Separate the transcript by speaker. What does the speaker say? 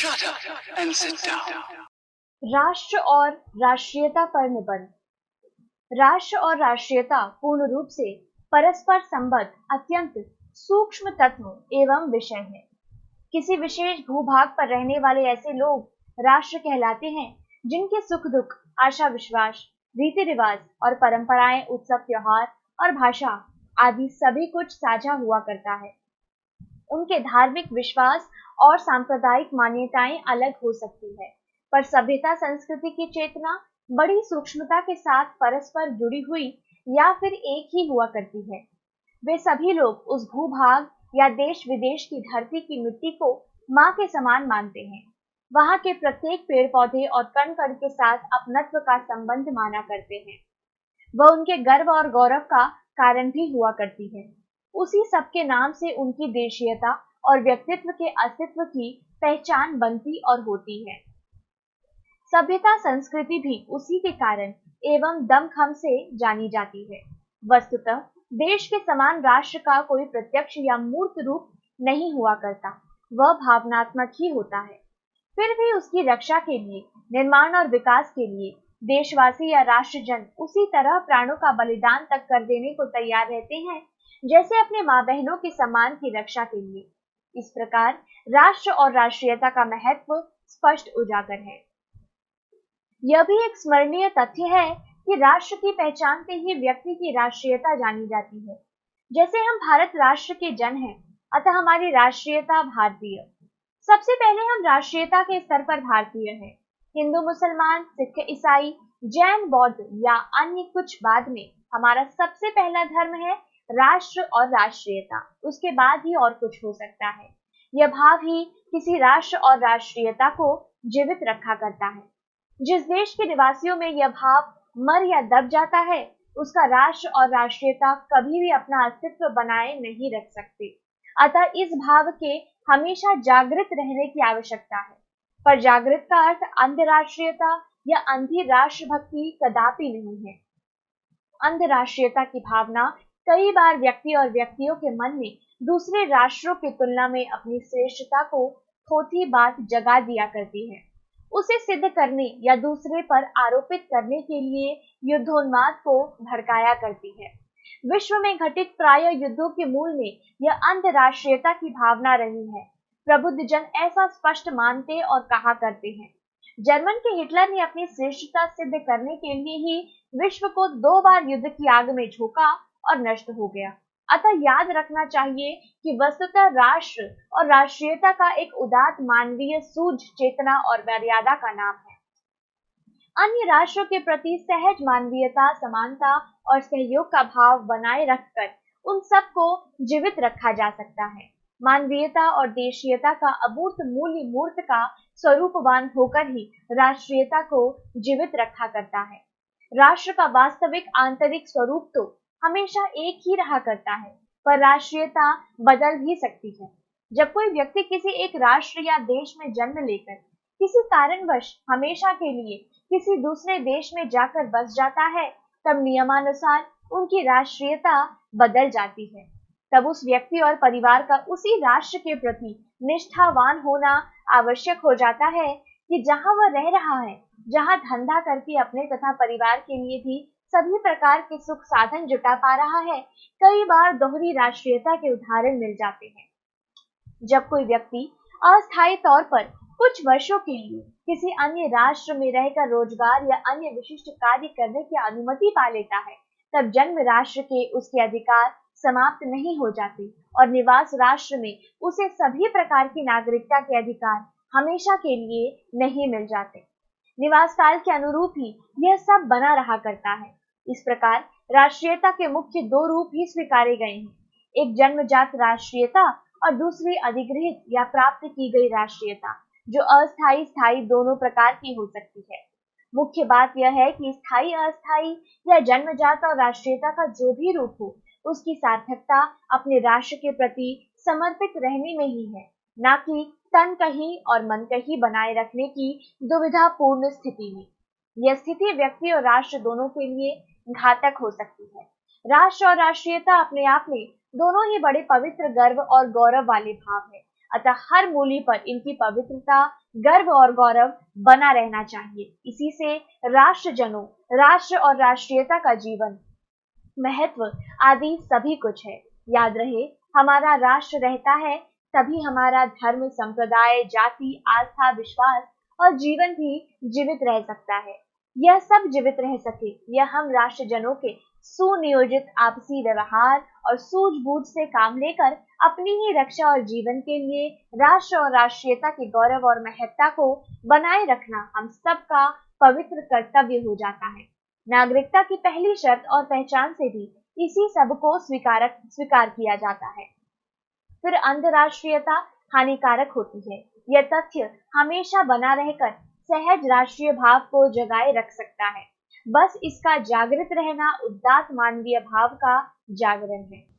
Speaker 1: Shut up and sit down.
Speaker 2: राष्ट्र और राष्ट्रीयता पर निबंध। राष्ट्र और राष्ट्रीयता पूर्ण रूप से परस्पर संबद्ध अत्यंत सूक्ष्म तत्व एवं विषय है। किसी विशेष भूभाग पर रहने वाले ऐसे लोग राष्ट्र कहलाते हैं जिनके सुख दुख, आशा विश्वास, रीति रिवाज और परंपराएं, उत्सव त्योहार और भाषा आदि सभी कुछ साझा हुआ करता है। उनके धार्मिक विश्वास और सांप्रदायिक मान्यताएं अलग हो सकती है, पर सभ्यता संस्कृति की चेतना बड़ी सूक्ष्मता के साथ परस्पर जुड़ी हुई या फिर एक ही हुआ करती है। वे सभी लोग उस भूभाग या देश विदेश की धरती की मिट्टी को माँ के समान मानते हैं। वहाँ के प्रत्येक पेड़ पौधे और कण कण के साथ अपनत्व का संबंध माना करते हैं। वह उनके गर्व और गौरव का कारण भी हुआ करती है। उसी सबके नाम से उनकी देशीयता और व्यक्तित्व के अस्तित्व की पहचान बनती और होती है। सभ्यता संस्कृति भी उसी के कारण एवं दमखम से जानी जाती है। वस्तुतः देश के समान राष्ट्र का कोई प्रत्यक्ष या मूर्त रूप नहीं हुआ करता, वह भावनात्मक ही होता है। फिर भी उसकी रक्षा के लिए, निर्माण और विकास के लिए देशवासी या राष्ट्रजन उसी तरह प्राणों का बलिदान तक कर देने को तैयार रहते हैं जैसे अपने माँ बहनों के सम्मान की रक्षा के लिए। इस प्रकार राष्ट्र और राष्ट्रीयता का महत्व स्पष्ट उजागर है। यह भी एक स्मरणीय तथ्य है कि राष्ट्र की पहचान से ही व्यक्ति की राष्ट्रीयता जानी जाती है। जैसे हम भारत राष्ट्र के जन हैं, अतः हमारी राष्ट्रीयता भारतीय। सबसे पहले हम राष्ट्रीयता के स्तर पर भारतीय हैं। हिंदू, मुसलमान, सिख, ईसाई, जैन, बौद्ध या अन्य कुछ बाद में। हमारा सबसे पहला धर्म है राष्ट्र और राष्ट्रीयता, उसके बाद ही और कुछ हो सकता है। यह भाव ही किसी राष्ट्र और राष्ट्रीयता को जीवित रखा करता है। जिस देश के निवासियों में यह भाव मर या दब जाता है, उसका राष्ट्र और राष्ट्रीयता कभी भी अपना अस्तित्व बनाए नहीं रख सकते। अतः इस भाव के हमेशा जागृत रहने की आवश्यकता है। पर जागृत का अर्थ अंध राष्ट्रीयता या अंधी राष्ट्र भक्ति कदापि नहीं है। अंध राष्ट्रीयता की भावना कई बार व्यक्ति और व्यक्तियों के मन में दूसरे राष्ट्रों की तुलना में अपनी श्रेष्ठता को थोथी बात जगा दिया करती है। उसे सिद्ध करने या दूसरे पर आरोपित करने के लिए युद्धोन्माद को भड़काया करती है। विश्व में घटित प्राय युद्धों के मूल में यह अंध राष्ट्रीयता की भावना रही है। प्रबुद्ध जन ऐसा स्पष्ट मानते और कहा करते हैं। जर्मन के हिटलर ने अपनी श्रेष्ठता सिद्ध करने के लिए ही विश्व को 2 बार युद्ध की आग में झोंका और नष्ट हो गया। अतः याद रखना चाहिए कि वस्तुतः राष्ट्र और राष्ट्रीयता का एक उदात्त मानवीय सूझ, चेतना और मर्यादा का नाम है। अन्य राष्ट्रों के प्रति सहज मानवीयता, समानता और सहयोग का भाव बनाए रखकर उन सबको जीवित रखा जा सकता है। मानवीयता और देशीयता का अमूर्त मूल्य मूर्त का स्वरूपवान होकर ही राष्ट्रीयता को जीवित रखा करता है। राष्ट्र का वास्तविक आंतरिक स्वरूप तो हमेशा एक ही रहा करता है, पर राष्ट्रीयता बदल भी सकती है। जब कोई व्यक्ति किसी एक राष्ट्र या देश में जन्म लेकर किसी कारणवश हमेशा के लिए किसी दूसरे देश में जाकर बस जाता है, तब नियमानुसार उनकी राष्ट्रीयता बदल जाती है। तब उस व्यक्ति और परिवार का उसी राष्ट्र के प्रति निष्ठावान होना आवश्यक हो जाता है कि जहां वह रह रहा है, जहां धंधा करके अपने तथा परिवार के लिए भी सभी प्रकार के सुख साधन जुटा पा रहा है। कई बार दोहरी राष्ट्रीयता के उदाहरण मिल जाते हैं। जब कोई व्यक्ति अस्थायी तौर पर कुछ वर्षों के लिए किसी अन्य राष्ट्र में रहकर रोजगार या अन्य विशिष्ट कार्य करने की अनुमति पा लेता है, तब जन्म राष्ट्र के उसके अधिकार समाप्त नहीं हो जाते और निवास राष्ट्र में उसे सभी प्रकार की नागरिकता के अधिकार हमेशा के लिए नहीं मिल जाते। निवास काल के अनुरूप ही यह सब बना रहा करता है। इस प्रकार राष्ट्रीयता के मुख्य 2 रूप ही स्वीकारे गए हैं, एक जन्मजात राष्ट्रीयता और दूसरी अधिग्रहित या प्राप्त की गई राष्ट्रीयता, जो अस्थायी स्थायी दोनों प्रकार की हो सकती है। मुख्य बात यह है कि स्थायी, अस्थायी या जन्मजात और राष्ट्रीयता का जो भी रूप हो, उसकी सार्थकता अपने राष्ट्र के प्रति समर्पित रहने में ही है, न कि तन कहीं और मन कहीं बनाए रखने की दुविधापूर्ण स्थिति में। यह स्थिति व्यक्ति और राष्ट्र दोनों के लिए घातक हो सकती है। राष्ट्र और राष्ट्रीयता अपने आप में दोनों ही बड़े पवित्र, गर्व और गौरव वाले भाव है। अतः हर मूल्य पर इनकी पवित्रता, गर्व और गौरव बना रहना चाहिए। इसी से राष्ट्रजनों, राष्ट्र और राष्ट्रीयता का जीवन, महत्व आदि सभी कुछ है। याद रहे, हमारा राष्ट्र रहता है तभी हमारा धर्म, संप्रदाय, जाति, आस्था, विश्वास और जीवन भी जीवित रह सकता है। यह सब जीवित रह सके, यह हम राष्ट्रजनों के सुनियोजित आपसी व्यवहार और सूझबूझ से काम लेकर अपनी ही रक्षा और जीवन के लिए राष्ट्र और राष्ट्रीयता के गौरव और महत्ता को बनाए रखना हम सबका पवित्र कर्तव्य हो जाता है। नागरिकता की पहली शर्त और पहचान से भी इसी सब को स्वीकार किया जाता है। फिर अंतर्राष्ट्रीयता हानिकारक होती है। यह तथ्य हमेशा बना रहकर सहज राष्ट्रीय भाव को जगाए रख सकता है। बस इसका जागृत रहना उदात्त मानवीय भाव का जागरण है।